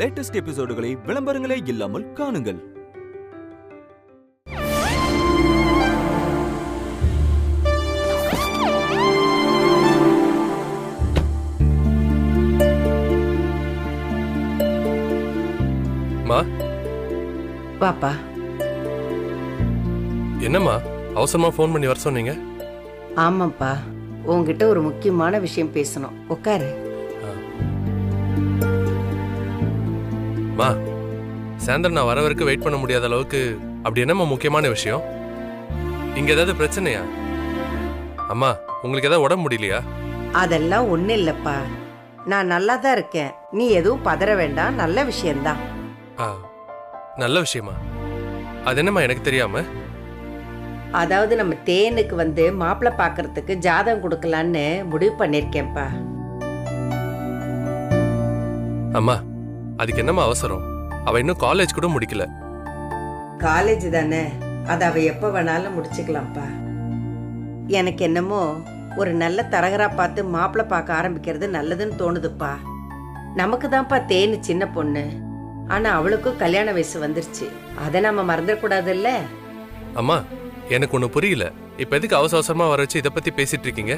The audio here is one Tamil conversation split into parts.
லேட்டஸ்ட் எபிசோடுகளை விளம்பரங்களே இல்லாமல் காணுங்கள். பாப்பா, என்னம்மா அவசரமா ஃபோன் பண்ணி வர சொன்னீங்க? ஆமாப்பா, உங்ககிட்ட ஒரு முக்கியமான விஷயம் பேசணும். உட்காரு. மா, சாயந்தரம் நான் வர வரைக்கும் வெயிட் பண்ண முடியாத அளவுக்கு அப்படி என்னம்மா முக்கியமான விஷயம்? இங்க ஏதாவது பிரச்சனையா? அம்மா, உங்களுக்கு ஏதாவது உடம்பு முடியலையா? அதெல்லாம் ஒண்ணு இல்லப்பா, நான் நல்லா தான் இருக்கேன். நீ எதுவும் பதற வேண்டாம். நல்ல விஷயம்தான். நல்ல விஷயமா? அது என்னம்மா எனக்கு தெரியாம? அதாவது நம்ம தேனுக்கு மாப்பிள்ளை பாக்குறதுக்கு ஜாதகம் கொடுக்கலான்னு முடிவு பண்ணிருக்கேன்ப்பா. அம்மா, அதுக்கு என்னம்மா அவசரம்? அவ இன்னும் காலேஜ் கூட முடிக்கல. காலேஜ் தானே, அது அவ எப்ப வேணாலும் முடிச்சுக்கலாம்ப்பா. எனக்கு என்னமோ ஒரு நல்ல தரகரா பார்த்து மாப்பிள்ளை பார்க்க ஆரம்பிக்கிறது நல்லதுன்னு தோணுதுப்பா. நமக்கு தான்ப்பா தேனு சின்ன பொண்ணு, ஆனா அவளுக்கும் கல்யாண வயசு வந்துருச்சு. அதை நம்ம மறந்துடக்கூடாது இல்ல? அம்மா, எனக்கு ஒண்ணு புரியல. இப்ப எதுக்கு அவசர அவசரமா வர வச்சு இதை பத்தி பேசிட்டு இருக்கீங்க?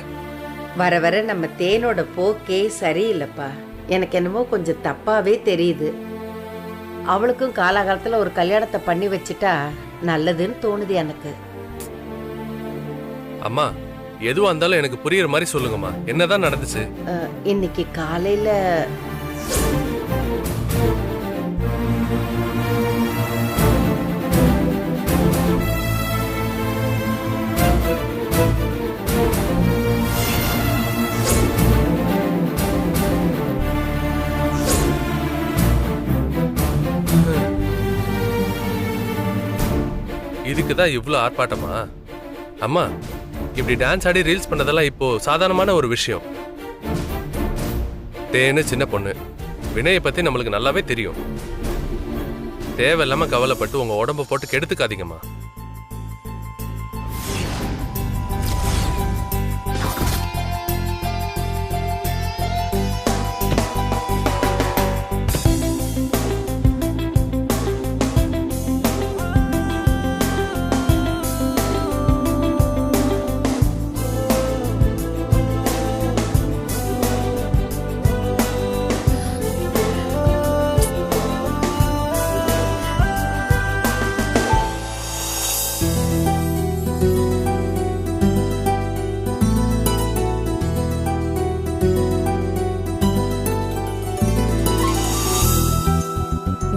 வர வர நம்ம தேனோட போக்கே சரியில்லைப்பா. எனக்கு என்னமோ கொஞ்சம் தப்பாவே தெரியுது. அவளுக்கும் காலகாலத்துல ஒரு கல்யாணத்தை பண்ணி வச்சுட்டா நல்லதுன்னு தோணுது எனக்கு. அம்மா, எதுவா இருந்தாலும் எனக்கு புரியுற மாதிரி சொல்லுங்கம்மா. என்னதான் நடந்துச்சு? இன்னைக்கு காலையில இதுக்குதான் இவ்வளவு ஆர்ப்பாட்டமா? அம்மா, இப்படி டான்ஸ் ஆடி ரீல்ஸ் பண்ணதெல்லாம் இப்போ சாதாரணமான ஒரு விஷயம். தேனு சின்ன பொண்ணு, வினயை பத்தி நம்மளுக்கு நல்லாவே தெரியும். தேவையில்லாம கவலைப்பட்டு உங்க உடம்ப போட்டு கெடுத்துக்காதீங்கம்மா.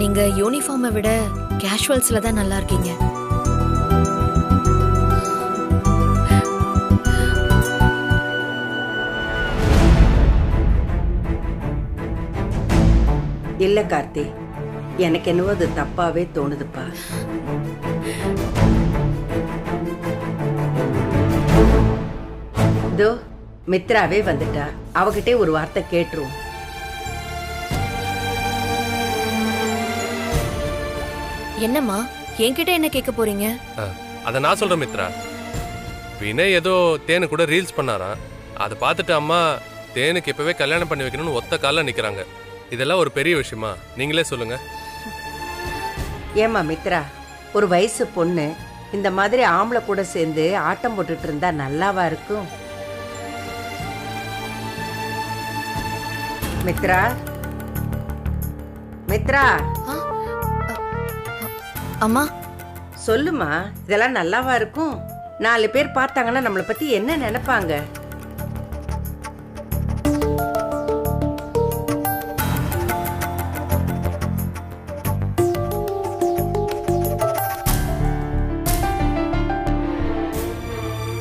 நீங்க யூனிஃபார்மை விட கேஷுவல்ஸ்ல தான் நல்லா இருக்கீங்க. இல்ல கார்த்தி, எனக்கு என்னவோ அது தப்பாவே தோணுதுப்பா. இதோ மித்ராவே வந்துட்டா, அவகிட்டே ஒரு வார்த்தை கேட்டுருவோம். என்னம்மா, என்கிட்ட என்ன கேட்க போறீங்க? அத நான் சொல்றேன் மித்ரா. வினய் ஏதோ தேனு கூட ரீல்ஸ் பண்ணாராம். அதை பார்த்துட்டு அம்மா தேனுக்கு இப்பவே கல்யாணம் பண்ணி வைக்கணும்னு ஒத்த கால நிக்கிறாங்க. இதெல்லாம் ஒரு பெரிய விஷயமா? நீங்களே சொல்லுங்க. ஏமா மித்ரா, ஒரு வயசு பொண்ணு இந்த மாதிரி ஆம்பளை கூட சேர்ந்து ஆட்டம் போட்டுட்டு இருந்தா நல்லாவா இருக்கும்? மித்ரா, மித்ரா. அம்மா சொல்லுமா, இதெல்லாம் நல்லாவா இருக்கும்? 4 பேர் பார்த்தாங்கன்னா நம்மளை பத்தி என்ன நினைப்பாங்க?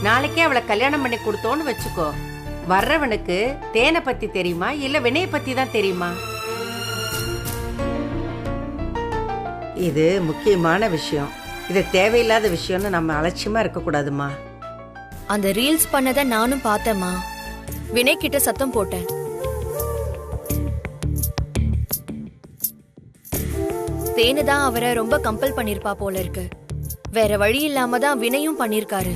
நாளைக்கே அவளை கல்யாணம் பண்ணி கொடுத்தோன்னு வச்சுக்கோ, வர்றவனுக்கு தேனை பத்தி தெரியுமா இல்ல வினைய பத்தி தான் தெரியுமா? இது முக்கியமான விஷயம். இது தேவையில்லாத விஷயம்னு நம்ம அலட்சியமா இருக்க கூடாதுமா. அந்த ரீல்ஸ் பண்ணத நானும் பார்த்தேம்மா. வினய் கிட்ட சத்தம் போட்டேன். தேனு தான் அவரை ரொம்ப கம்பல் பண்ணிருப்பா போல இருக்கு. வேற வழி இல்லாம தான் வினயும் பண்ணிருக்காரு.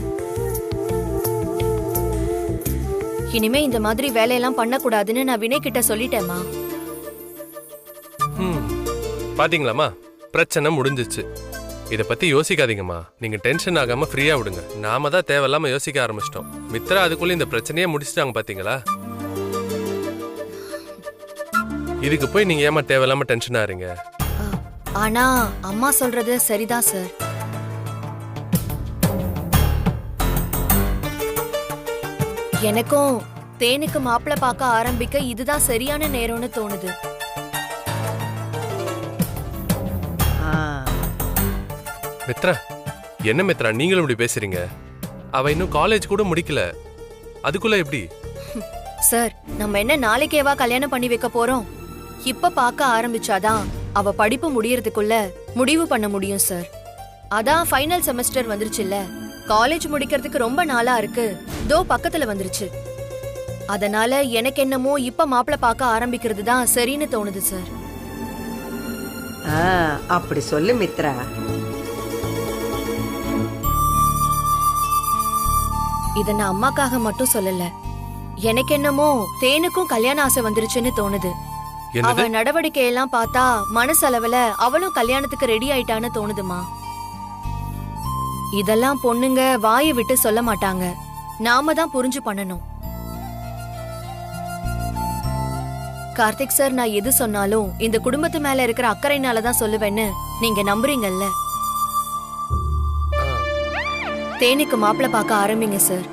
இனிமே இந்த மாதிரி வேலையெல்லாம் பண்ணக்கூடாதுன்னு நான் வினய் கிட்ட சொல்லிட்டேம்மா. பாத்தீங்களாம்மா, பிரச்சனை முடிஞ்சிச்சு. இத பத்தி யோசிக்காதீங்கம்மா. நீங்க டென்ஷன் ஆகாம ஃப்ரீயா விடுங்க. நாம தான் தேவையில்லாம யோசிக்க ஆரம்பிச்சிட்டோம். மித்ரா அதுக்குள்ள இந்த பிரச்சனையே முடிச்சிட்டாங்க பாத்தீங்களா? இதுக்கு போய் நீங்க ஏமா தேவையில்லாம டென்ஷன் ஆறீங்க? ஆனா அம்மா சொல்றது சரிதான் சார். எனக்கும் தேனுக்கு மாப்பிள்ளை பார்க்க ஆரம்பிக்க இதுதான் சரியான நேரம்னு தோணுது. மித்ரா, என்ன மித்ரா நீங்களும் இப்படி பேசுறீங்க? அவ இன்னும் காலேஜ் கூட முடிக்கல, அதுக்குள்ள எப்படி? சார், நம்ம என்ன நாளைக்கேவா கல்யாணம் பண்ணி வைக்க போறோம்? இப்ப பார்க்க ஆரம்பிச்சாதான் அவ படிப்பு முடியறதுக்குள்ள முடிவு பண்ண முடியும் சார். அதான் ஃபைனல் செமஸ்டர் வந்துருச்சுல்ல, காலேஜ் முடிக்கிறதுக்கு ரொம்ப நாளா இருக்கு. தோ பக்கத்துல வந்துருச்சு. அதனால எனக்கு என்னமோ இப்ப மாப்பிள்ளை பார்க்க ஆரம்பிக்கிறது தான் சரின்னு தோணுது சார். அப்படி சொல்லு மித்ரா. இத நான் அம்மாக்காக மட்டும் சொல்லல. எனக்கு என்னமோ தேனுக்கும் கல்யாண ஆசை வந்துருச்சுன்னு தோணுது. அவ நடவடிக்கையெல்லாம் பார்த்தா மனசளவுல அவளும் கல்யாணத்துக்கு ரெடி ஆயிட்டான்னு தோணுதுமா. இதெல்லாம் பொண்ணுங்க வாயை விட்டு சொல்ல மாட்டாங்க, நாம தான் புரிஞ்சு பண்ணணும். கார்த்திக் சார், நான் எது சொன்னாலும் இந்த குடும்பத்து மேல இருக்கிற அக்கறைனாலதான் சொல்லுவேன்னு நீங்க நம்புறீங்கல்ல? தேனுக்கு மாப்பிள்ளை பார்க்க ஆரம்பிங்க சார்.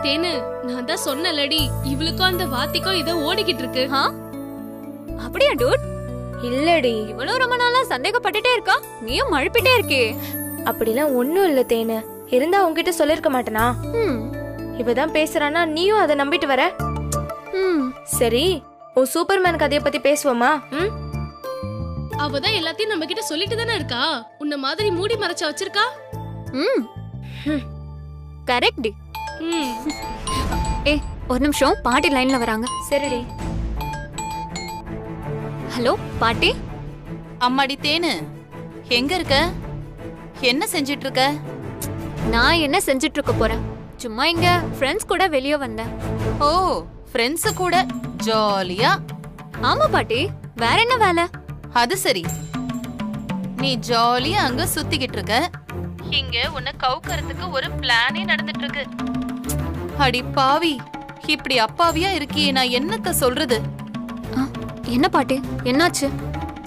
தேனு, நான் தான் சொன்னலடி, இவளுக்கும் அந்த வாத்திக்கும் இத ஓடிக்கிட்டு இருக்கு. அப்படியா டூட்? இல்லடி, இவளும் ரொம்ப நாளா சந்தேகப்பட்டுட்டே இருக்கா, நீயும் மழுப்பிட்டே இருக்கே. அப்படிலாம் ஒண்ணும் இல்ல தேனு. இருந்தா உன்கிட்ட சொல்லிருக்க மாட்டேனா? இவதான் பேசுறானா, நீயும் அதை நம்பிட்டு வர? சரி, உன் சூப்பர்மேன் கதைய பத்தி பேசுவோமா? அவதான் எல்லாத்தையும் நம்ம கிட்ட சொல்லிட்டு தானே இருக்கா. உன்ன மாதிரி மூடி மறைச்சா வச்சிருக்கா. கரெக்ட். ஏ, ஒரு நிமிஷம், பாட்டி லைன்ல வராங்க. சரிடி. ஹலோ பாட்டி. அம்மாடி தேனு, எங்க இருக்க? என்ன செஞ்சிட்டு இருக்க? நான் என்ன செஞ்சிட்டு இருக்க போறேன்? சும்மா இங்க ஃப்ரெண்ட்ஸ் கூட வெளியே வந்தேன். ஓ, ஃப்ரெண்ட்ஸ் கூட ஜாலியா? ஆமா பாட்டி, வேற என்ன வேலை? அது சரி, நீ ஜாலியா அங்க சுத்திக்கிட்டு இருக்க, இங்க உன்னை கவுக்கறதுக்கு ஒரு பிளானே நடந்துட்டு இருக்கு. அடி பாவி, இப்படி அப்பாவியா இருக்கியே, நான் என்னத்த சொல்றது? என்ன பாட்டி, என்னாச்சு?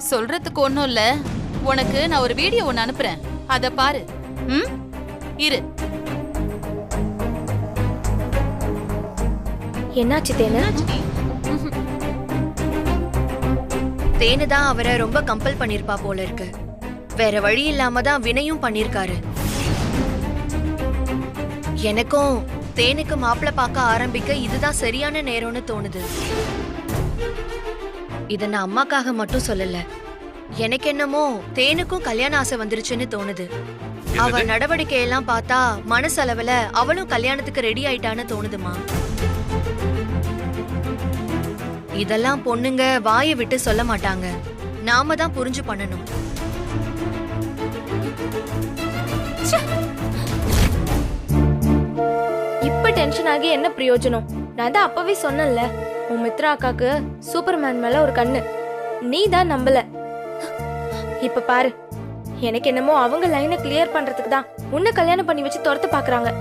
சொல்றதுக்கு ஒண்ணும் இல்ல. உனக்கு நான் ஒரு வீடியோ ஒன்னு அனுப்புறேன், அத பாரு. இரு. என்னாச்சு தேனு? தேனு தான் அவரை ரொம்ப கம்பல் பண்ணிருப்பா போல இருக்கு. வேற வழி இல்லாம தான் வினையும் பண்ணிருக்காரு. எனக்கும் தேனுக்கு மாப்பிள்ளை பார்க்க ஆரம்பிக்க இதுதான் சரியான நேரம்னு தோணுது. இத நான் அம்மாக்காக மட்டும் சொல்லல. எனக்கு என்னமோ தேனுக்கும் கல்யாண ஆசை வந்துருச்சுன்னு தோணுது. அவ நடவடிக்கையெல்லாம் பார்த்தா மனசளவுல அவளும் கல்யாணத்துக்கு ரெடி ஆயிட்டான்னு தோணுதுமா. இதெல்லாம் பொண்ணுங்க வாயை விட்டு சொல்ல மாட்டாங்க, நாம தான் புரிஞ்சு பண்ணணும். இப்ப டென்ஷன் ஆகி என்ன பிரயோஜனம்? நான் தான் அப்பவே சொன்னேன்ல, உன் மித்ரா அக்காக்கு சூப்பர்மேன் மேல ஒரு கண்ணு. நீ தான் நம்பல. இப்ப பாரு, எனக்கு என்னமோ அவங்க லைனை கிளியர் பண்றதுக்கு தான் உன்னை கல்யாணம் பண்ணி வச்சு துரத்த பாக்குறாங்க.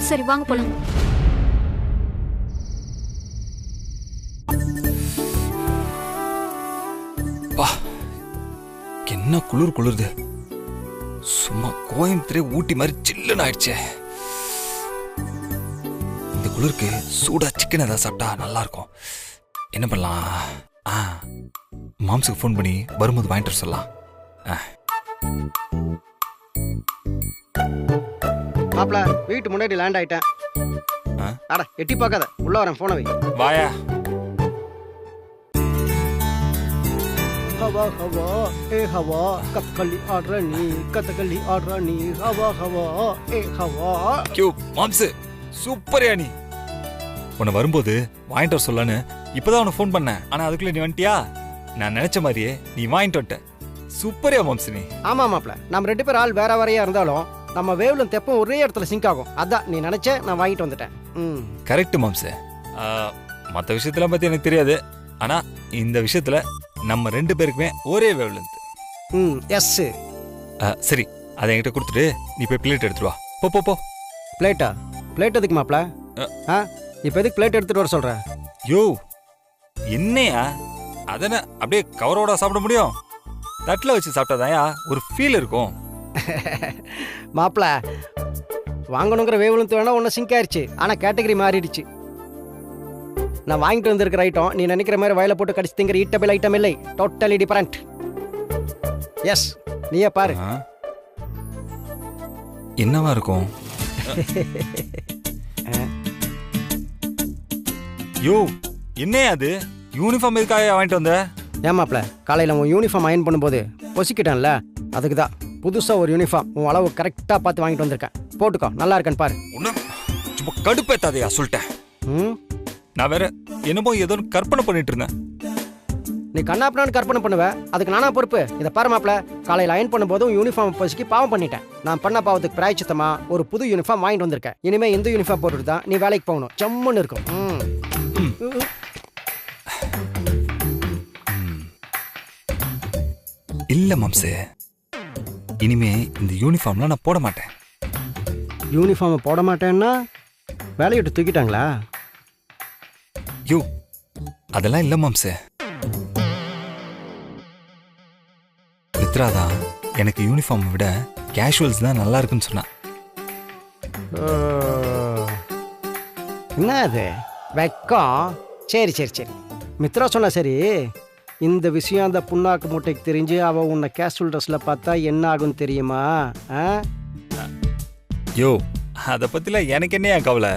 சரி வாங்க போலாம். என்ன குளிர் குளிருது, சும்மா கோயம்புத்தூரே ஊட்டி மாதிரி சில்லுன்னு ஆயிடுச்சே. இந்த குளிருக்கு சூடா சிக்கன் ஏதாவது சாப்பிட்டா நல்லா இருக்கும். என்ன பண்ணலாம்? மாம்சுக்கு ஃபோன் பண்ணி வரும்போது வாங்கிட்டு சொல்லலாம். மாப்ள, வீட்டு முன்னாடி லேண்ட் ஆயிட்டேன். அட எட்டி பார்க்காத, உள்ள வரேன், போன வை. வாயா. हवा हवा ए हवा कथकली आड़ रानी हवा हवा ए हवा क्यों मामसे சூப்பரியா நீ. உன்னை வரும்போது வாங்கிட்டு வர சொல்லலான்னு இப்பதான் உனக்கு ஃபோன் பண்ணேன். ஆனா அதுக்குள்ள நீ வந்துட்டியா? நான் நினைச்ச மாதிரியே நீ வாங்கிட்டு வந்துட்ட. சூப்பரியா மாம்ஸ் நீ. ஆமா மாப்ள, நம்ம 2 பேர் ஆள் வேற வேறையா இருந்தாலும் நம்ம வேவ்லும் தெப்பம் ஒரே இடத்துல சிங்க் ஆகும். அதான் நீ நினைச்ச, நான் வாங்கிட்டு வந்துட்டேன். Correct moms. மற்ற விஷயத்துல பத்தி எனக்கு தெரியாது. ஆனா இந்த விஷயத்துல நம்ம 2 பேருக்குமே ஒரே வேவ்லென்த். எஸ். சரி, அதை என்கிட்ட கொடுத்துட்டு நீ போய் பிளேட் எடுத்துட்டு வா. போ போ போ. பிளேட்டா? பிளேட் எதுக்கு மாப்ள? இப்போ எதுக்கு பிளேட் எடுத்துட்டு வர சொல்ற? யோ என்னையா அதன அப்படியே கவரோட சாப்பிட முடியும்? தட்டில் வச்சு சாப்பிட்டாதாயா ஒரு ஃபீல் இருக்கும். மாப்ள, வாங்கணுங்கிற வேவ்லென்த் வேணா ஒன்று சிங்க் ஆயிடுச்சு. ஆனால் கேட்டகரி மாறிடுச்சு. நான் வாங்கிட்டு வந்திருக்கிற ஐட்டம் நீ நினைக்கிற மாதிரி வயலை போட்டு கடிச்சு திங்கிற ஈட்டபிள் ஐட்டம் இல்லை. Totally different. எஸ், நீயே பாரு. என்னவா இருக்கும்? யோ என்னையா அது? யூனிஃபார்ம் எதுக்காக வாங்கிட்டு வந்த? ஏமாப்ல, காலையில் உன் யூனிஃபார்ம் அயன் பண்ணும்போது பொசிக்கிட்டேன்ல, அதுக்கு தான் புதுசாக ஒரு யூனிஃபார்ம் உன் அளவு கரெக்டாக பார்த்து வாங்கிட்டு வந்திருக்கேன். போட்டுக்கோ, நல்லா இருக்கேன்னு பாரு. சும்மா கடுப்பேத்தாதையா சொல்லிட்டேன். நான் வேற என்னமோ ஏதோ கற்பனை பண்ணிட்டு இருந்தேன். நீ கண்ணாப்பனான்னு கற்பனை பண்ணுவ, அதுக்கு நானா பொறுப்பு? இதை பாரு மாப்ள, காலையில் அயன் பண்ணும்போதும் யூனிஃபார்ம் பொசிக்கி பாவம் பண்ணிட்டேன். நான் பண்ண பாவத்துக்கு பிராய்ச்சித்தமா ஒரு புது யூனிஃபார்ம் வாங்கிட்டு வந்திருக்கேன். இனிமே இந்த யூனிஃபார்ம் போட்டுட்டு தான் நீ வேலைக்கு போகணும். ஜம்முன்னு இருக்கும். இல்ல மாம்சே, இனிமே இந்த யூனிஃபார்ம்லாம் நான் போட மாட்டேன். யூனிஃபார்ம் போட மாட்டேன்னா வேலையை விட்டு தூக்கிட்டாங்களா? யோ அதெல்லாம் இல்ல மாம்சே. மித்ரா தான் எனக்கு யூனிஃபார்ம் விட கேஷுவல்ஸ் தான் நல்லா இருக்குன்னு சொன்னா. என்ன அது வெக்கம்? சரி சரி சரி, மித்ரா சொன்னா சரி. இந்த விஷயம் அந்த புண்ணாக்கு மூட்டைக்கு தெரிஞ்சு அவள் உன்னை கேஷுவல் ட்ரெஸ்ஸில் பார்த்தா என்ன ஆகும்னு தெரியுமா? யோ அதை பற்றிலாம் எனக்கு என்னையா கவலை?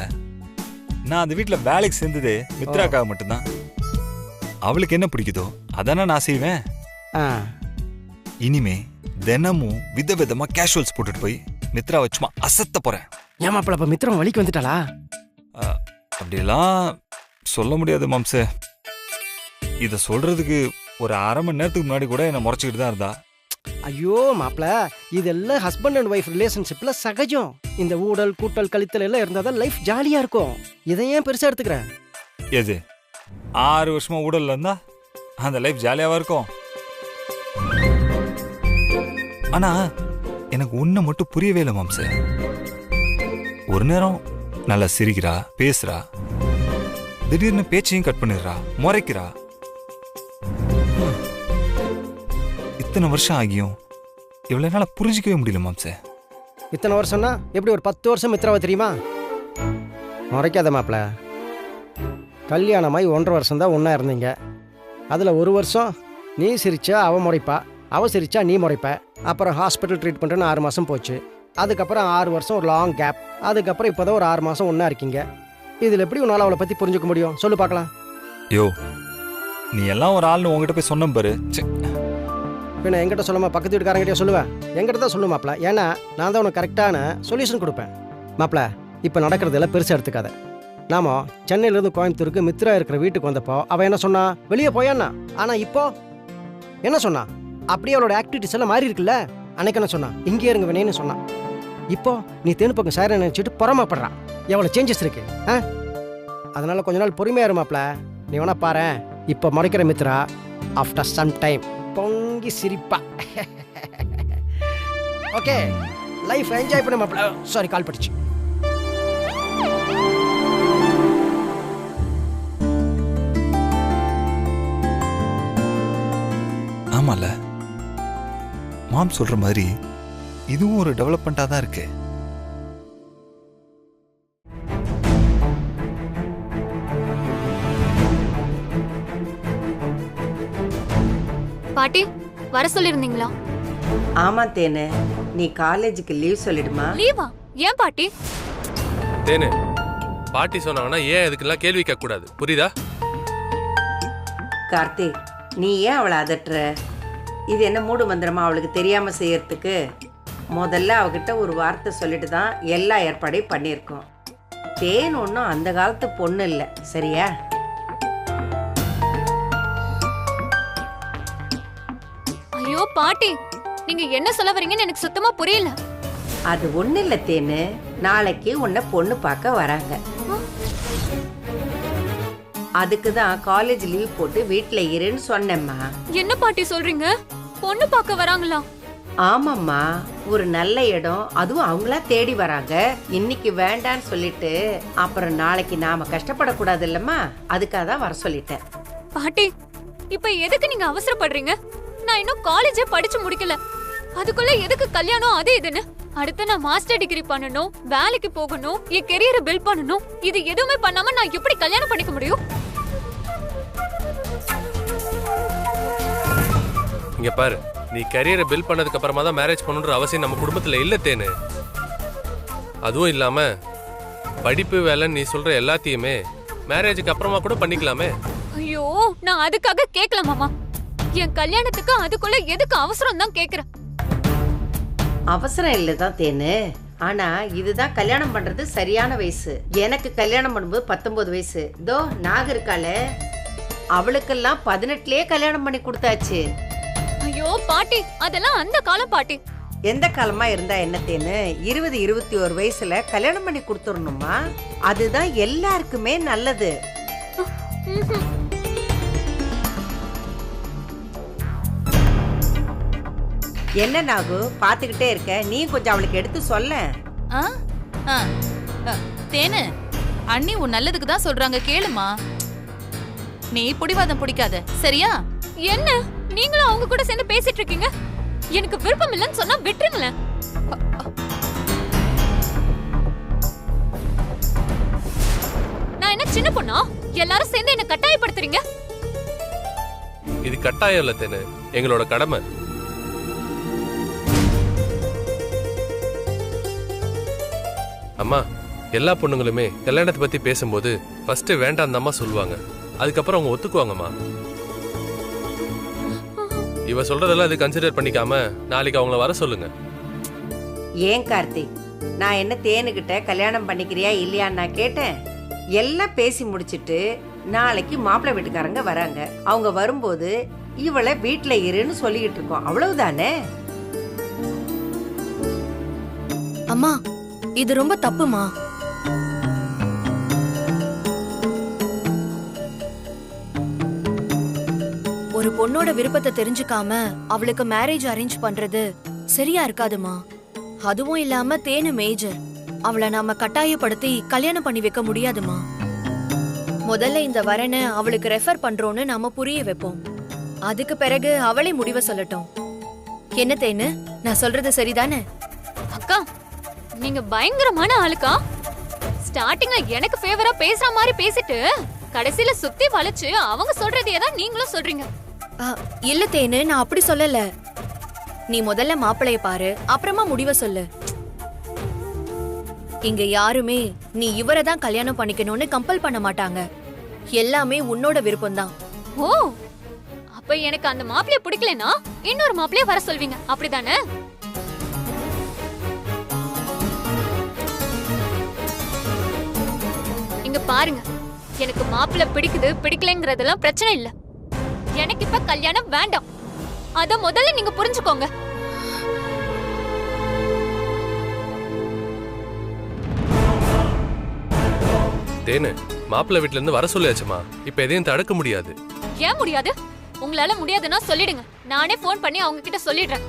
நான் அந்த வீட்டில் வேலைக்கு சேர்ந்தது மித்ராக்காக மட்டும்தான். அவளுக்கு என்ன பிடிக்குதோ அதானே நான் செய்வேன். இனிமே தினமும் விதவிதமாக கேஷுவல்ஸ் போட்டுட்டு போய் மித்ரா வச்சுமா அசத்த போகிறேன். ஏமாப்பிள்ள, அப்போ மித்ரா வலிக்கு வந்துட்டாளா? அப்படியெல்லாம் சொல்ல முடியாது மாம்சே. இதை சொல்றதுக்கு ஒரு அரை மணி நேரத்துக்கு முன்னாடி கூட என்னை முறைச்சிக்கிட்டு தான் இருந்தா. ஐயோ மாப்பிள்ள, இதெல்லாம் ஹஸ்பண்ட் அண்ட் ஒய்ஃப் ரிலேஷன்ஷிப்ல சகஜம். இந்த ஊடல் கூட்டல் கழித்தல் எல்லாம் இருந்தாதான் லைஃப் ஜாலியா இருக்கும். இதை ஏன் பெருசா எடுத்துக்கிறேன்? எது 6 வருஷமா ஊடல்ல இருந்தா அந்த லைஃப் ஜாலியாவா இருக்கும்? ஆனா எனக்கு ஒண்ணு மட்டும் புரியவே இல்லை மாம்சே. ஒரு நேரம் நல்லா சிரிக்கிறா, பேசுறா, திடீர்னு பேச்சையும் கட் பண்ணிடுறா, முறைக்கிறா. இத்தனை வருஷம் ஆகியும் இவ்வளவு நாள புரிஞ்சிக்கவே முடியல மாம்சே. இத்தனை வருஷம்னா எப்படி ஒரு 10 வருஷம் மித்ராவை தெரியுமா? முறைக்காத மாப்பிள்ள, கல்யாணமாய் 1.5 வருஷம் தான் ஒன்றா இருந்தீங்க. அதில் 1 வருஷம் நீ சிரிச்சா அவ முறைப்பா, அவ சிரிச்சா நீ முறைப்ப. அப்புறம் ஹாஸ்பிட்டல் ட்ரீட்மெண்ட்டுன்னு 6 மாதம் போச்சு. அதுக்கப்புறம் 6 வருஷம் ஒரு லாங் கேப். அதுக்கப்புறம் இப்போ தான் ஒரு 6 மாதம் ஒன்றா இருக்கீங்க. இதில் எப்படி உன்னால் அவளை பற்றி புரிஞ்சுக்க முடியும்? சொல்லு பார்க்கலாம். யோ நீ எல்லாம் ஒரு ஆள்னு உங்ககிட்ட போய் சொன்ன பாரு. பின்ன என்கிட்ட சொல்லாம பக்கத்து வீட்டுக்காரங்கிட்டே சொல்லுவேன்? என்கிட்ட தான் சொல்லு மாப்பிள்ள. ஏன்னா நான் தான் உனக்கு கரெக்டான சொல்யூஷன் கொடுப்பேன். மாப்பிள்ள, இப்போ நடக்கிறதெல்லாம் பெருசாக எடுத்துக்காத. நாம சென்னையிலேருந்து கோயம்புத்தூருக்கு மித்ரா இருக்கிற வீட்டுக்கு வந்தப்போ அவள் என்ன சொன்னா? வெளியே போயான்னா. ஆனால் இப்போ என்ன சொன்னா? அப்படியே அவளோட ஆக்டிவிட்டிஸ் எல்லாம் மாறி இருக்குல்ல. அன்னைக்கு என்ன சொன்னா? இங்கே இருங்க வேணேன்னு சொன்னான். இப்போ நீ தேனு பக்கம் சார நினைச்சிட்டு பொறாமப்படுறான். எவ்வளோ சேஞ்சஸ் இருக்கு. அதனால கொஞ்ச நாள் பொறுமையா இரு மாப்பிள்ள. நீ வேணா பாரு, இப்போ முறைக்கிற மித்ரா ஆஃப்டர் சம் டைம் பொங்கி சிரிப்பா. ஓகே, லைஃப் என்ஜாய் பண்ண மாப்பிள்ள. சாரி, கால் படிச்சு. ஆமால, மாம் சொல்ற மாதிரி இதுவும் ஒரு டெவலப்மெண்டா தான் இருக்கு. பாட்டி வர சொல்லிருந்தீங்களா? ஆமா தேனு, நீ காலேஜுக்கு லீவ் சொல்லிடுமா. லீவா? ஏன் பாட்டி? தேனு, பாட்டி சொன்னாங்கன்னா ஏன் இதுக்கெல்லாம் கேள்வி கேட்க கூடாது, புரியுதா? கார்த்திக், நீ ஏன் அவளை அதட்டுற? இது என்ன மூடு மந்திரமா அவளுக்கு தெரியாம செய்யறதுக்கு? முதல்ல அவகிட்ட ஒரு வார்த்தை சொல்லிட்டு தான் எல்லா ஏற்பாடையும் பண்ணியிருக்கோம். தேன் ஒன்றும் அந்த காலத்து பொண்ணு இல்லை, சரியா? ஐயோ பாட்டி, நீங்க என்ன சொல்ல வரீங்கன்னு எனக்கு சுத்தமா புரியல. அது ஒண்ணு இல்ல தேனு, நாளைக்கு உன்னை பொண்ணு பார்க்க வராங்க. அதுக்கு தான் காலேஜ் லீவ் போட்டு வீட்ல இருன்னு சொன்னேம்மா. என்ன பாட்டி சொல்றீங்க? பொண்ணு பார்க்க வராங்களா? ஆமாம்மா, ஒரு நல்ல இடம், அதுவும் அவங்களா தேடி வராங்க. இன்னைக்கு வேண்டான்னு சொல்லிட்டு அப்புறம் நாளைக்கு நாம கஷ்டப்படக்கூடாது இல்லம்மா, அதுக்காக தான் வர சொல்லிட்டேன். பாட்டி, இப்ப எதுக்கு நீங்க அவசரப்படுறீங்க? நான் இன்னும் காலேஜே படிச்சு முடிக்கல, அதுக்குள்ள எதுக்கு கல்யாணம் அது இதுன்னு? அடுத்து நான் மாஸ்டர் டிகிரி பண்ணணும், வேலைக்கு போகணும், என் கெரியரை பில்ட் பண்ணணும். இது எதுவுமே பண்ணாம நான் எப்படி கல்யாணம் பண்ணிக்க முடியும்? இங்க பாரு, நீ கரியரை பில்ட் பண்ணதுக்கு அப்புறமா தான் மேரேஜ் பண்ணுன்ற அவசியம் நம்ம குடும்பத்துல இல்ல தேனு. அதுவும் இல்லாம படிப்பு வேலை நீ சொல்ற எல்லாத்தையுமே மேரேஜுக்கு அப்புறமா கூட பண்ணிக்கலாமே. ஐயோ, நான் அதுக்காக கேட்கல மாமா. என் கல்யாணத்துக்கு அதுக்குள்ள எதுக்கு அவசரம் தான் கேக்குறேன். அவசரம் இல்லதான் தேனு, ஆனா இதுதான் கல்யாணம் பண்றது சரியான வயசு. எனக்கு கல்யாணம் பண்ணும்போது 19 வயசு. இதோ நாக இருக்காளே, அவளுக்கெல்லாம் 18லயே கல்யாணம் பண்ணி கொடுத்தாச்சு. ஐயோ பாட்டி, அதெல்லாம் அந்த காலம் பாட்டி. எந்த காலமா இருந்தா என்ன தேனு, 20, 21 வயசுல கல்யாணம் பண்ணி கொடுத்துடணுமா? அதுதான் எல்லாருக்குமே நல்லது. என்ன நாகு பாத்துக்கிட்டே இருக்க, நீ கொஞ்சம் அவளுக்கு எடுத்து சொல்ல. தேனு, அண்ணி உன் நல்லதுக்கு தான் சொல்றாங்க, கேளுமா. நீ புடிவாதம் பிடிக்காத, சரியா? என்ன நீங்களும் அவங்க கூட சேர்ந்து பேசிட்டு இருக்கீங்க? எனக்கு விருப்பம் இல்லைன்னு சொன்னா விட்டுருங்களேன். நான் என்ன சின்ன பொண்ணா? எல்லாரும் சேர்ந்து என்ன கட்டாயப்படுத்துறீங்க. இது கட்டாயம் இல்ல தேனு, எங்களோட கடமை. அம்மா, எல்லா பொண்ணுங்களுமே கல்யாணத்தை பத்தி பேசும்போது ஃபர்ஸ்ட் வேண்டாம் அம்மா சொல்லுவாங்க, அதுக்கப்புறம் அவங்க ஒத்துக்குவாங்கம்மா. இவ சொல்றதெல்லாம் இது கன்சிடர் பண்ணிக்காம நாளைக்கு அவங்கள வர சொல்லுங்க. ஏன் கார்த்திக், நான் என்ன தேனுகிட்ட கல்யாணம் பண்ணிக்கிறியா இல்லையான்னு நான் கேட்டேன். எல்லாம் பேசி முடிச்சிட்டு நாளைக்கு மாப்பிள்ளை வீட்டுக்காரங்க வராங்க. அவங்க வரும்போது இவளை வீட்டுல இருன்னு சொல்லிக்கிட்டு இருக்கோம், அவ்வளவுதானே. அம்மா, இது ரொம்ப தப்புமா. ஒரு பொண்ணோட விருப்பத்தை தெரிஞ்சுக்காம அவளுக்கு மேரேஜ் அரேஞ்ச் பண்றது சரியா இருக்காதுமா. அதுவும் இல்லாம தேனு மேஜர், அவளை நாம கட்டாயப்படுத்தி கல்யாணம் பண்ணி வைக்க முடியாதுமா. முதல்ல இந்த வரனை அவளுக்கு ரெஃபர் பண்றோன்னு நாம புரிய வைப்போம், அதுக்கு பிறகு அவளே முடிவை சொல்லட்டும். என்ன தேனு, நான் சொல்றது சரிதானே? அக்கா, நீங்க பயங்கரமான ஆளுக்கா. ஸ்டார்டிங்ல எனக்கு ஃபேவரா பேசுற மாதிரி பேசிட்டு கடைசில சுத்தி வளைச்சு அவங்க சொல்றதையே தான் நீங்களும் சொல்றீங்க. இல்ல தேனு, நான் அப்படி சொல்லல. நீ முதல்ல மாப்பிளைய பாரு, அப்புறமா முடிவை சொல்லு. இங்க யாருமே நீ இவரை தான் கல்யாணம் பண்ணிக்கணும்னு கம்பல் பண்ண மாட்டாங்க, எல்லாமே உன்னோட விருப்பம்தான். ஓ, அப்ப எனக்கு அந்த மாப்பிளைய பிடிக்கலனா இன்னொரு மாப்பிளைய வர சொல்வீங்க, அப்படிதானே? இங்க பாருங்க, எனக்கு மாப்பிள்ளை பிடிக்குது பிடிக்கலங்கிறதெல்லாம் பிரச்சனை இல்ல. எனக்கு இப்ப கல்யாணம் வேண்டாம், அத முதல்ல நீங்க புரிஞ்சுக்கோங்க. தேனு, மாப்பிள்ளை வீட்டுல இருந்து வர சொல்லியாச்சுமா, இப்ப எதையும் தடுக்க முடியாது. ஏன் முடியாது? உங்களால முடியாதுன்னா சொல்லிடுங்க, நானே போன் பண்ணி அவங்க கிட்ட சொல்லிடுறேன்.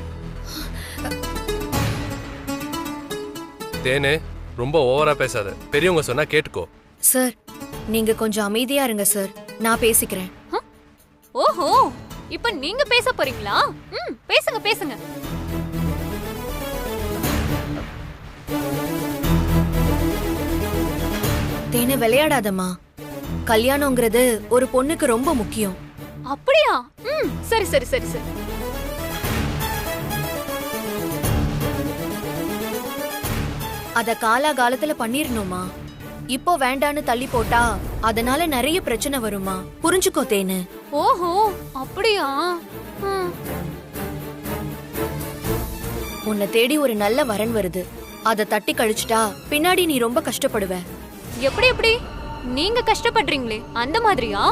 தேனு, ரொம்ப ஓவரா பேசாத, பெரியவங்க சொன்னா கேட்டுக்கோ. சார், நீங்க கொஞ்சம் அமைதியா இருங்க சார், நான் பேசிக்கிறேன். ஓஹோ, இப்ப நீங்க பேச போறீங்களா? பேசுங்க பேசுங்க. தேனு, விளையாடாதம்மா. கல்யாணங்கிறது ஒரு பொண்ணுக்கு ரொம்ப முக்கியம். அப்படியா? சரி சரி சரி சரி. அத காலாகாலத்துல பண்ணிரணுமா. இப்போ வேண்டான்னு தள்ளி போட்டா அதனால நிறைய பிரச்சனை வருமா, புரிஞ்சுக்கோ தேனு. ஓஹோ, அப்படியா? உன்னை தேடி ஒரு நல்ல வரன் வருது, அத தட்டி கழிச்சுட்டா பின்னாடி நீ ரொம்ப கஷ்டப்படுவ. எப்படி எப்படி நீங்க கஷ்டப்படுறீங்களே அந்த மாதிரியா